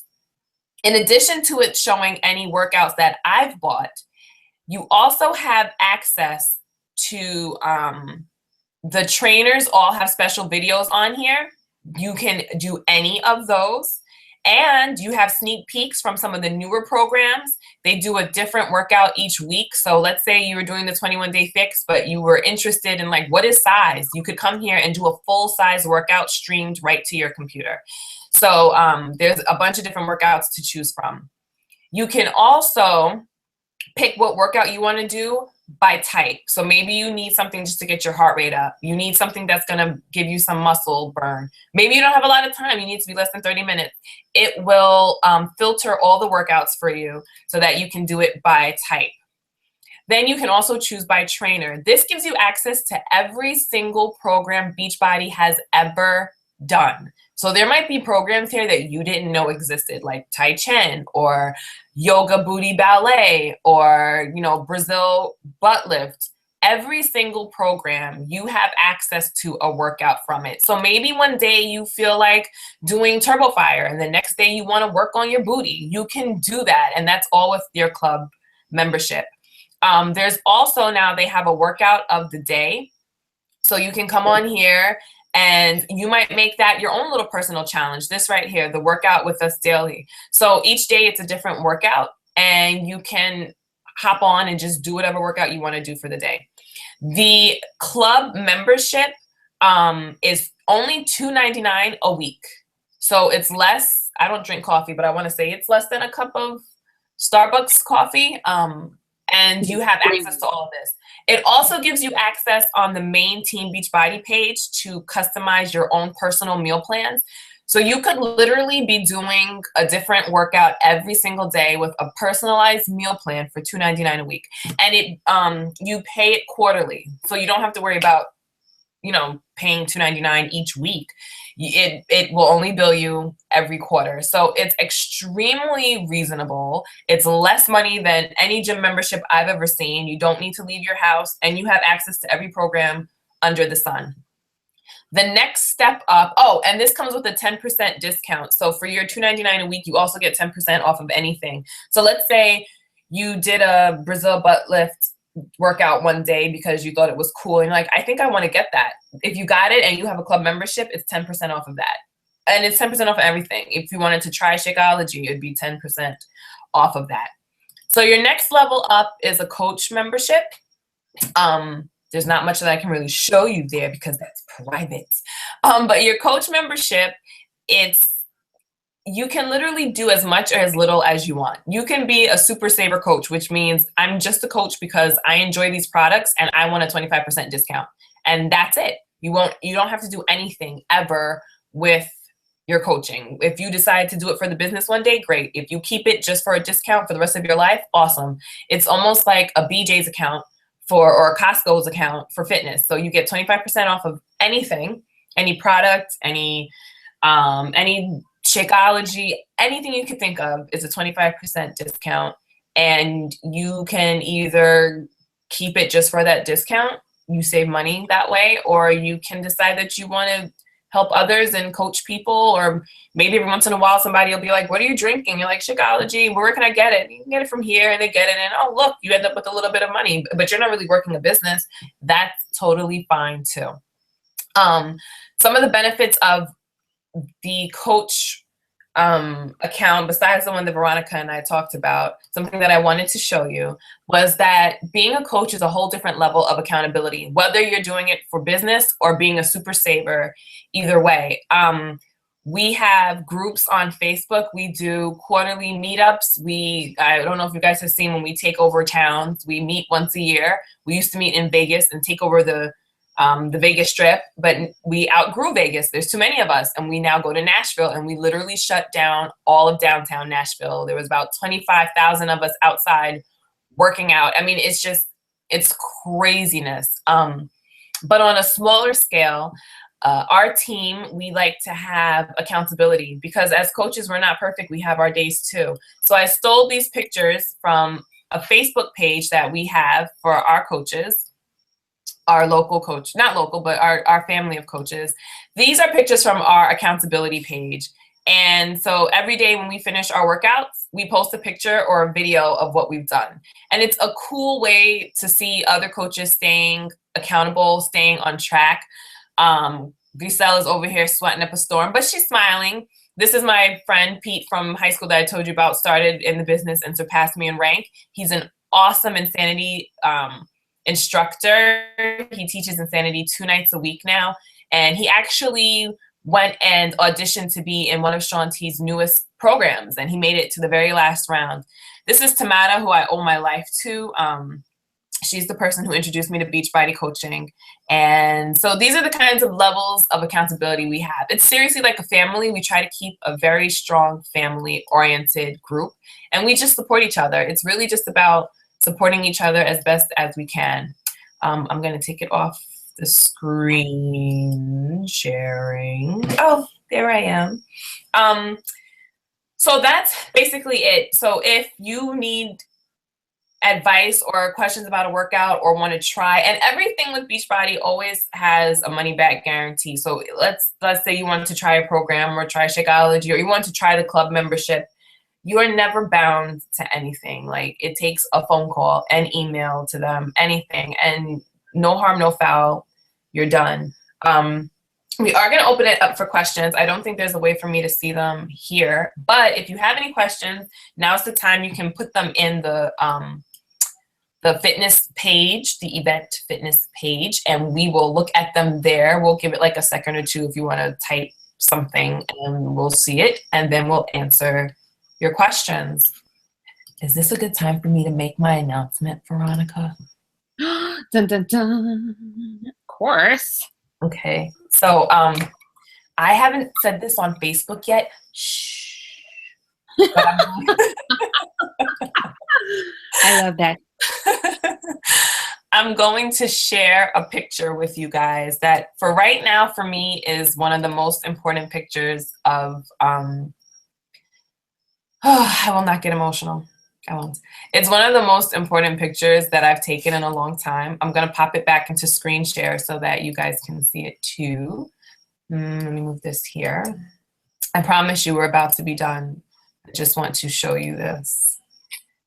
[SPEAKER 1] In addition to it showing any workouts that I've bought, you also have access to the trainers all have special videos on here. You can do any of those. And you have sneak peeks from some of the newer programs. They do a different workout each week. So let's say you were doing the 21-day fix, but you were interested in like, what is size? You could come here and do a full size workout streamed right to your computer. So there's a bunch of different workouts to choose from. You can also pick what workout you want to do by type. So maybe you need something just to get your heart rate up. You need something that's going to give you some muscle burn. Maybe you don't have a lot of time. You need to be less than 30 minutes. It will filter all the workouts for you so that you can do it by type. Then you can also choose by trainer. This gives you access to every single program Beachbody has ever done. So there might be programs here that you didn't know existed, like Tai Chi or Yoga Booty Ballet or, you know, Brazil butt lift. Every single program, you have access to a workout from it. So maybe one day you feel like doing Turbo Fire and the next day you want to work on your booty. You can do that, and that's all with your club membership. There's also now they have a workout of the day. So you can come on here and you might make that your own little personal challenge. This right here, the workout with us daily. So each day it's a different workout and you can hop on and just do whatever workout you want to do for the day. The club membership is only $2.99 a week. So it's less, I don't drink coffee, but I want to say it's less than a cup of Starbucks coffee. And you have access to all of this. It also gives you access on the main Team Beachbody page to customize your own personal meal plans. So you could literally be doing a different workout every single day with a personalized meal plan for $2.99 a week. And it you pay it quarterly. So you don't have to worry about, you know, paying $2.99 each week. It will only bill you every quarter. So it's extremely reasonable. It's less money than any gym membership I've ever seen. You don't need to leave your house and you have access to every program under the sun. The next step up, oh, and this comes with a 10% discount. So for your $2.99 a week, you also get 10% off of anything. So let's say you did a Brazil butt lift workout one day because you thought it was cool and like, I think I want to get that. If you got it and you have a club membership, it's 10% off of that. And it's 10% off of everything. If you wanted to try Shakeology, it'd be 10% off of that. So your next level up is a coach membership. There's not much that I can really show you there because that's private. But your coach membership, you can literally do as much or as little as you want. You can be a super saver coach, which means I'm just a coach because I enjoy these products and I want a 25% discount. And that's it. You don't have to do anything ever with your coaching. If you decide to do it for the business one day, great. If you keep it just for a discount for the rest of your life, awesome. It's almost like a BJ's account or a Costco's account for fitness. So you get 25% off of anything, any product, any Shakeology, anything you could think of is a 25% discount. And you can either keep it just for that discount, you save money that way, or you can decide that you want to help others and coach people, or maybe every once in a while somebody will be like, what are you drinking? You're like, Shakeology, where can I get it? You can get it from here, and they get it, and oh, look, you end up with a little bit of money, but you're not really working a business. That's totally fine too. Some of the benefits of the coach account, besides the one that Veronica and I talked about, something that I wanted to show you was that being a coach is a whole different level of accountability, whether you're doing it for business or being a super saver, either way. We have groups on Facebook. We do quarterly meetups. I don't know if you guys have seen when we take over towns, we meet once a year. We used to meet in Vegas and take over the Vegas Strip, but we outgrew Vegas. There's too many of us, and we now go to Nashville, and we literally shut down all of downtown Nashville. There was about 25,000 of us outside working out. I mean, it's craziness. But on a smaller scale, our team, we like to have accountability because as coaches, we're not perfect. We have our days too. So I stole these pictures from a Facebook page that we have for our coaches. Our local coach, not local, but our family of coaches. These are pictures from our accountability page. And so every day when we finish our workouts, we post a picture or a video of what we've done. And it's a cool way to see other coaches staying accountable, staying on track. Giselle is over here sweating up a storm, but she's smiling. this is my friend Pete from high school that I told you about, started in the business and surpassed me in rank. He's an awesome insanity instructor. He teaches insanity 2 nights a week now. And he actually went and auditioned to be in one of Shaun T's newest programs, and he made it to the very last round. This is Tamara, who I owe my life to. She's the person who introduced me to Beachbody coaching. And so these are the kinds of levels of accountability we have. It's seriously like a family. We try to keep a very strong family-oriented group, and we just support each other. It's really just about supporting each other as best as we can. I'm going to take it off the screen sharing. Oh, there I am. So that's basically it. So if you need advice or questions about a workout or want to try, and everything with Beachbody always has a money back guarantee. So let's say you want to try a program or try Shakeology, or you want to try the club membership. You are never bound to anything. Like, it takes a phone call, an email to them, anything, and no harm, no foul. You're done. We are going to open it up for questions. I don't think there's a way for me to see them here, but if you have any questions, now's the time. You can put them in the fitness page, the event fitness page, and we will look at them there. We'll give it like a second or two if you want to type something, and we'll see it, and then we'll answer your questions. Is this a good time for me to make my announcement, Veronica?
[SPEAKER 3] Dun, dun, dun. Of course.
[SPEAKER 1] Okay. So I haven't said this on Facebook yet. Shh.
[SPEAKER 3] I love that.
[SPEAKER 1] I'm going to share a picture with you guys that for right now, for me, is one of the most important pictures of, I will not get emotional. I won't. It's one of the most important pictures that I've taken in a long time. I'm going to pop it back into screen share so that you guys can see it too. Let me move this here. I promise you we're about to be done. I just want to show you this.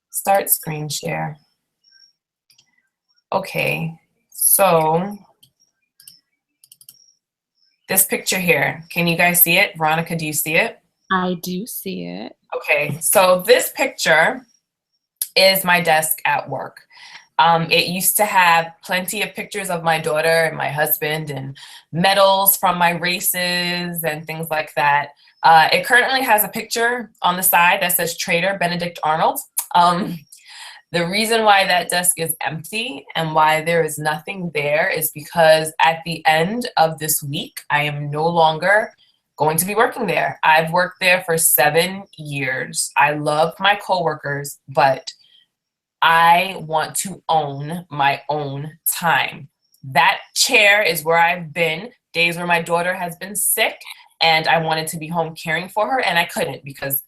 [SPEAKER 1] Start screen share. Okay, so this picture here, can you guys see it? Veronica, do you see it?
[SPEAKER 3] I do see it.
[SPEAKER 1] Okay, so this picture is my desk at work. It used to have plenty of pictures of my daughter and my husband and medals from my races and things like that. It currently has a picture on the side that says Trader Benedict Arnold. The reason why that desk is empty and why there is nothing there is because at the end of this week, I am no longer going to be working there. I've worked there for 7 years. I love my coworkers, but I want to own my own time. That chair is where I've been days where my daughter has been sick and I wanted to be home caring for her, and I couldn't because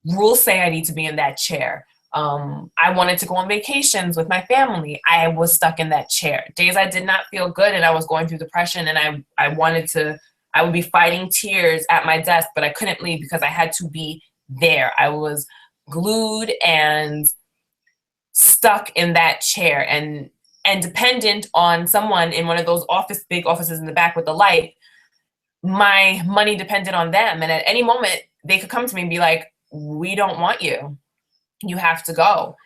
[SPEAKER 1] rules say I need to be in that chair. I wanted to go on vacations with my family. I was stuck in that chair. Days I did not feel good and I was going through depression, and I would be fighting tears at my desk, but I couldn't leave because I had to be there. I was glued and stuck in that chair and dependent on someone in one of those big offices in the back with the light. My money depended on them. And at any moment they could come to me and be like, we don't want you. You have to go.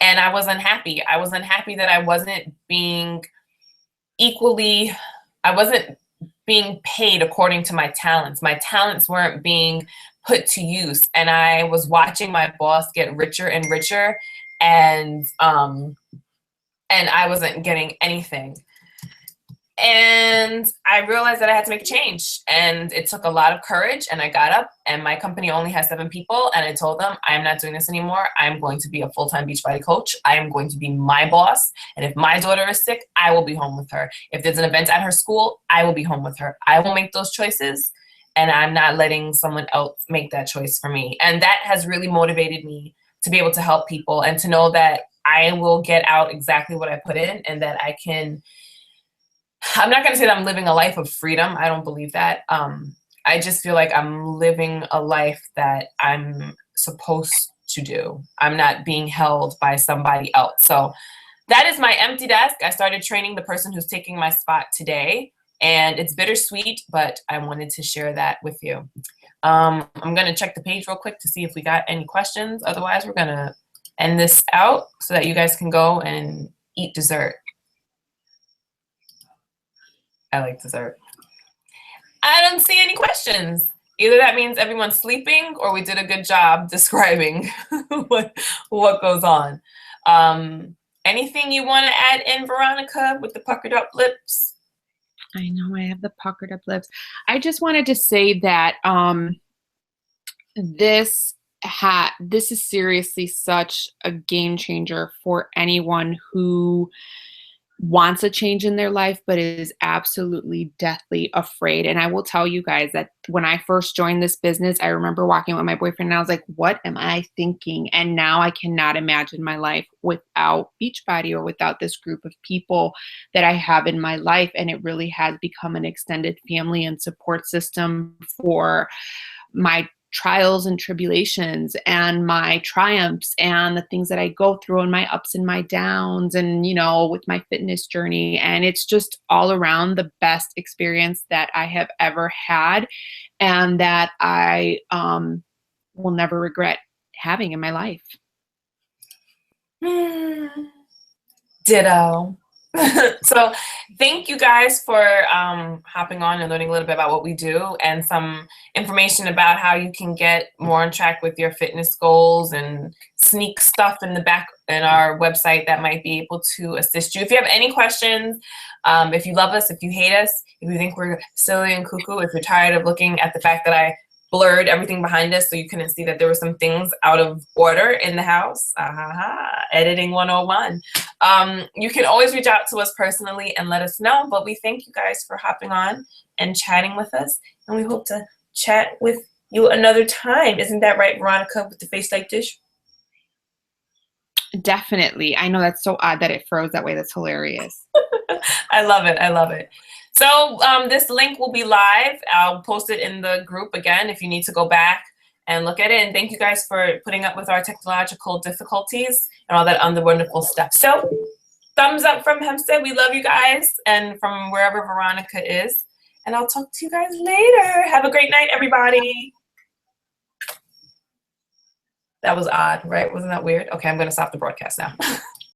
[SPEAKER 1] And I was unhappy. I was unhappy that I wasn't being paid according to my talents. My talents weren't being put to use. And I was watching my boss get richer and richer, and I wasn't getting anything. And I realized that I had to make a change, and it took a lot of courage, and I got up, and my company only has 7 people, and I told them, I'm not doing this anymore. I'm going to be a full-time Beachbody coach. I am going to be my boss, and if my daughter is sick, I will be home with her. If there's an event at her school, I will be home with her. I will make those choices, and I'm not letting someone else make that choice for me. And that has really motivated me to be able to help people and to know that I will get out exactly what I put in, and that I'm not going to say that I'm living a life of freedom. I don't believe that. I just feel like I'm living a life that I'm supposed to do. I'm not being held by somebody else. So that is my empty desk. I started training the person who's taking my spot today, and it's bittersweet, but I wanted to share that with you. I'm going to check the page real quick to see if we got any questions. Otherwise, we're going to end this out so that you guys can go and eat dessert. I like dessert. I don't see any questions. Either that means everyone's sleeping or we did a good job describing what goes on. Anything you want to add in, Veronica, with the puckered up lips?
[SPEAKER 3] I know I have the puckered up lips. I just wanted to say that this is seriously such a game changer for anyone who wants a change in their life but is absolutely deathly afraid. And I will tell you guys that when I first joined this business, I remember walking with my boyfriend and I was like, what am I thinking? And now I cannot imagine my life without Beachbody or without this group of people that I have in my life. And it really has become an extended family and support system for my trials and tribulations and my triumphs and the things that I go through and my ups and my downs and, you know, with my fitness journey. And it's just all around the best experience that I have ever had and that I will never regret having in my life.
[SPEAKER 1] Ditto. So thank you guys for hopping on and learning a little bit about what we do and some information about how you can get more on track with your fitness goals and sneak stuff in the back in our website that might be able to assist you. If you have any questions, if you love us, if you hate us, if you think we're silly and cuckoo, if you're tired of looking at the fact that I blurred everything behind us so you couldn't see that there were some things out of order in the house. Editing 101. You can always reach out to us personally and let us know, but we thank you guys for hopping on and chatting with us, and we hope to chat with you another time. Isn't that right, Veronica, with the face like dish?
[SPEAKER 3] Definitely. I know that's so odd that it froze that way. That's hilarious.
[SPEAKER 1] I love it. I love it. So this link will be live. I'll post it in the group again if you need to go back and look at it. And thank you guys for putting up with our technological difficulties and all that other wonderful stuff. So thumbs up from Hempstead. We love you guys, and from wherever Veronica is. And I'll talk to you guys later. Have a great night, everybody. That was odd, right? Wasn't that weird? Okay, I'm going to stop the broadcast now.